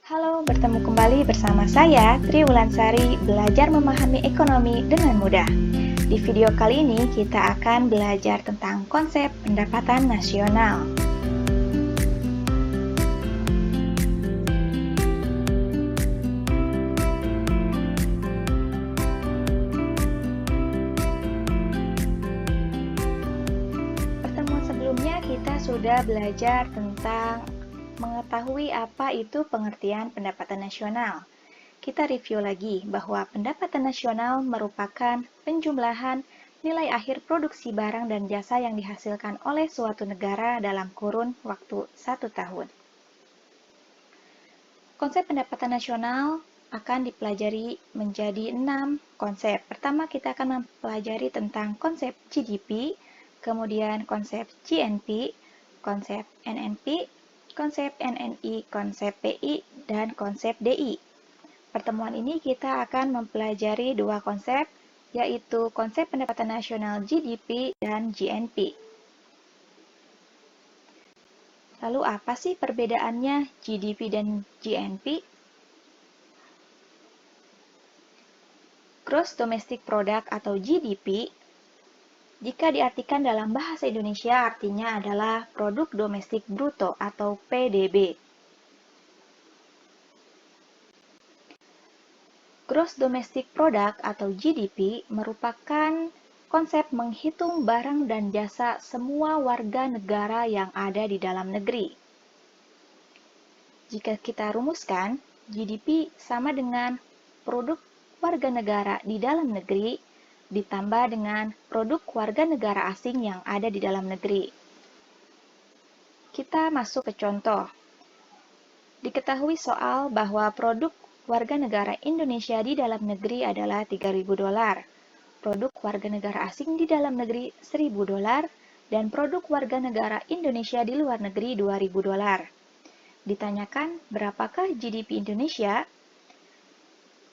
Halo, bertemu kembali bersama saya, Tri Wulansari, belajar memahami ekonomi dengan mudah. Di video kali ini, kita akan belajar tentang konsep pendapatan nasional. Pertemuan sebelumnya, kita sudah belajar tentang mengetahui apa itu pengertian pendapatan nasional. Kita review lagi bahwa pendapatan nasional merupakan penjumlahan nilai akhir produksi barang dan jasa yang dihasilkan oleh suatu negara dalam kurun waktu 1 tahun. Konsep pendapatan nasional akan dipelajari menjadi 6 konsep. Pertama, kita akan mempelajari tentang konsep GDP, kemudian konsep GNP, konsep NNP, konsep NNI, konsep PI, dan konsep DI. Pertemuan ini kita akan mempelajari dua konsep, yaitu konsep pendapatan nasional GDP dan GNP. Lalu apa sih perbedaannya GDP dan GNP? Gross Domestic Product atau GDP, jika diartikan dalam bahasa Indonesia artinya adalah Produk Domestik Bruto atau PDB. Gross Domestic Product atau GDP merupakan konsep menghitung barang dan jasa semua warga negara yang ada di dalam negeri. Jika kita rumuskan, GDP sama dengan produk warga negara di dalam negeri ditambah dengan produk warga negara asing yang ada di dalam negeri. Kita masuk ke contoh. Diketahui soal bahwa produk warga negara Indonesia di dalam negeri adalah $3.000, produk warga negara asing di dalam negeri $1.000, dan produk warga negara Indonesia di luar negeri $2.000. Ditanyakan berapakah GDP Indonesia?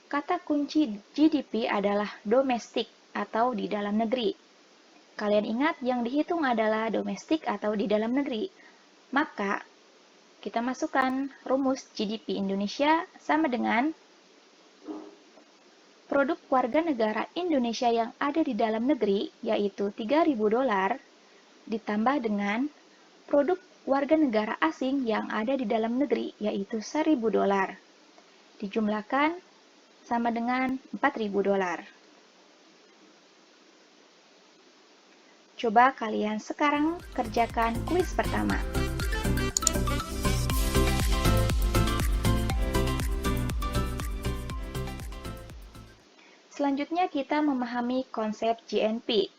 Kata kunci GDP adalah domestik atau di dalam negeri. Kalian ingat yang dihitung adalah domestik atau di dalam negeri. Maka, kita masukkan rumus GDP Indonesia sama dengan produk warga negara Indonesia yang ada di dalam negeri, yaitu $3.000, ditambah dengan produk warga negara asing yang ada di dalam negeri, yaitu $1.000. Dijumlahkan sama dengan $4.000. Coba kalian sekarang kerjakan kuis pertama. Selanjutnya kita memahami konsep GNP,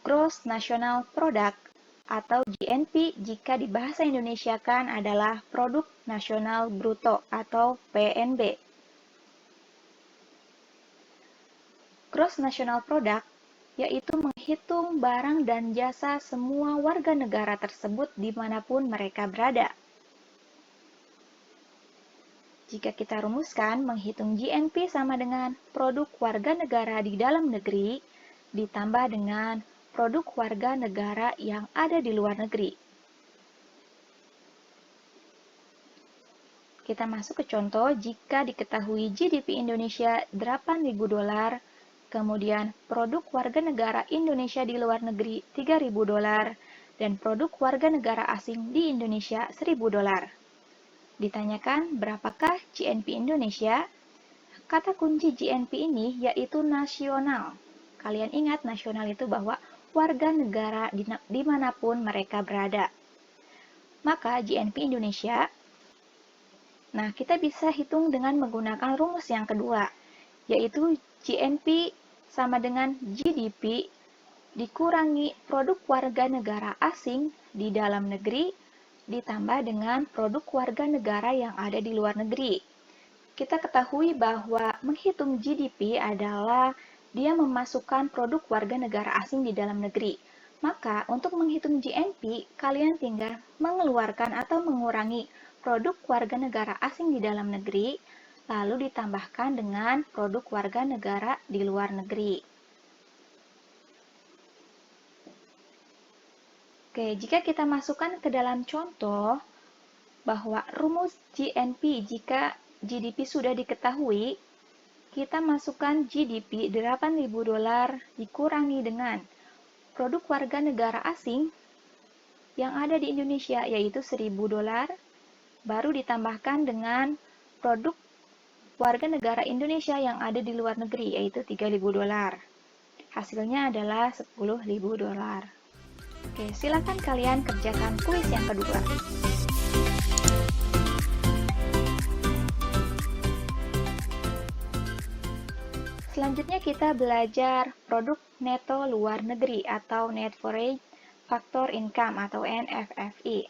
Gross National Product, atau GNP jika di bahasa Indonesiakan adalah Produk Nasional Bruto atau PNB. Gross National Product yaitu menghitung barang dan jasa semua warga negara tersebut dimanapun mereka berada. Jika kita rumuskan, menghitung GNP sama dengan produk warga negara di dalam negeri ditambah dengan produk warga negara yang ada di luar negeri. Kita masuk ke contoh, jika diketahui GDP Indonesia $8.000, kemudian produk warga negara Indonesia di luar negeri $3.000, dan produk warga negara asing di Indonesia $1.000. Ditanyakan berapakah GNP Indonesia? Kata kunci GNP ini yaitu nasional. Kalian ingat nasional itu bahwa warga negara dimanapun mereka berada. Maka GNP Indonesia, nah kita bisa hitung dengan menggunakan rumus yang kedua, yaitu GNP sama dengan GDP dikurangi produk warga negara asing di dalam negeri ditambah dengan produk warga negara yang ada di luar negeri. Kita ketahui bahwa menghitung GDP adalah dia memasukkan produk warga negara asing di dalam negeri. Maka, untuk menghitung GNP, kalian tinggal mengeluarkan atau mengurangi produk warga negara asing di dalam negeri, lalu ditambahkan dengan produk warga negara di luar negeri. Oke, jika kita masukkan ke dalam contoh bahwa rumus GNP jika GDP sudah diketahui, kita masukkan GDP 8.000 dolar dikurangi dengan produk warga negara asing yang ada di Indonesia yaitu 1.000 dolar, baru ditambahkan dengan produk warga negara Indonesia yang ada di luar negeri yaitu 3.000 dolar. Hasilnya adalah 10.000 dolar. Oke, silakan kalian kerjakan kuis yang kedua. Selanjutnya kita belajar produk neto luar negeri atau Net Foreign Factor Income atau NFFI.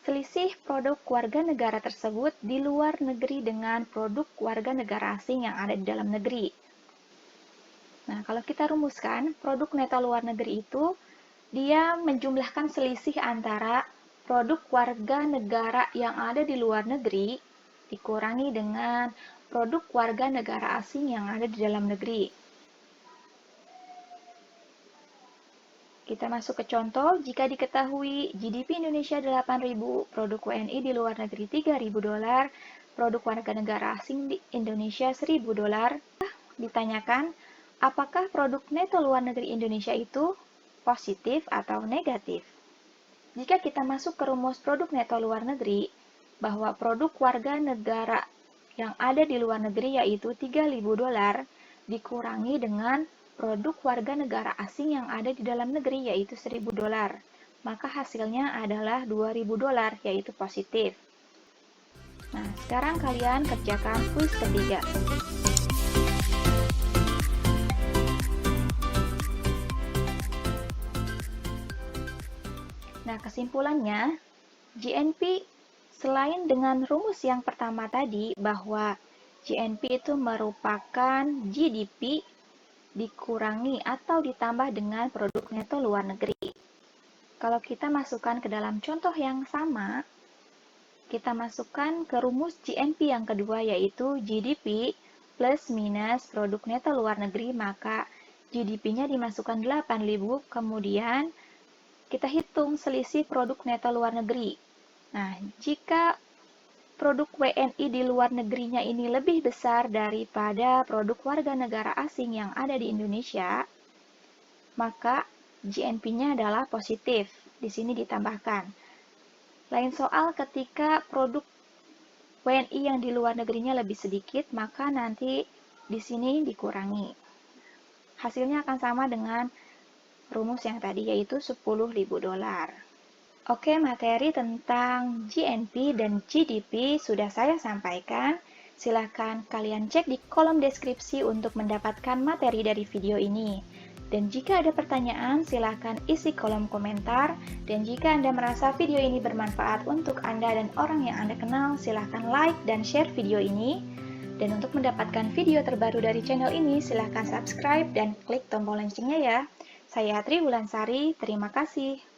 Selisih produk warga negara tersebut di luar negeri dengan produk warga negara asing yang ada di dalam negeri. Nah, kalau kita rumuskan, produk neto luar negeri itu dia menjumlahkan selisih antara produk warga negara yang ada di luar negeri dikurangi dengan produk warga negara asing yang ada di dalam negeri. Kita masuk ke contoh, jika diketahui GDP Indonesia 8.000, produk WNI di luar negeri 3.000 dolar, produk warga negara asing di Indonesia 1.000 dolar, ditanyakan, apakah produk neto luar negeri Indonesia itu positif atau negatif? Jika kita masuk ke rumus produk neto luar negeri, bahwa produk warga negara yang ada di luar negeri yaitu 3.000 dolar dikurangi dengan produk warga negara asing yang ada di dalam negeri yaitu 1.000 dolar. Maka hasilnya adalah 2.000 dolar yaitu positif. Nah, sekarang kalian kerjakan kuis ketiga. Nah, kesimpulannya, GNP selain dengan rumus yang pertama tadi bahwa GNP itu merupakan GDP dikurangi atau ditambah dengan produk neto luar negeri. Kalau kita masukkan ke dalam contoh yang sama, kita masukkan ke rumus GNP yang kedua yaitu GDP plus minus produk neto luar negeri, maka GDP-nya dimasukkan 8.000, kemudian kita hitung selisih produk neto luar negeri. Nah, jika produk WNI di luar negerinya ini lebih besar daripada produk warga negara asing yang ada di Indonesia, maka GNP-nya adalah positif. Di sini ditambahkan. Lain soal ketika produk WNI yang di luar negerinya lebih sedikit, maka nanti di sini dikurangi. Hasilnya akan sama dengan rumus yang tadi yaitu 10.000 dolar. Oke, materi tentang GNP dan GDP sudah saya sampaikan. Silakan kalian cek di kolom deskripsi untuk mendapatkan materi dari video ini. Dan jika ada pertanyaan, silakan isi kolom komentar. Dan jika Anda merasa video ini bermanfaat untuk Anda dan orang yang Anda kenal, silakan like dan share video ini. Dan untuk mendapatkan video terbaru dari channel ini, silakan subscribe dan klik tombol loncengnya ya. Saya Tri Wulansari, terima kasih.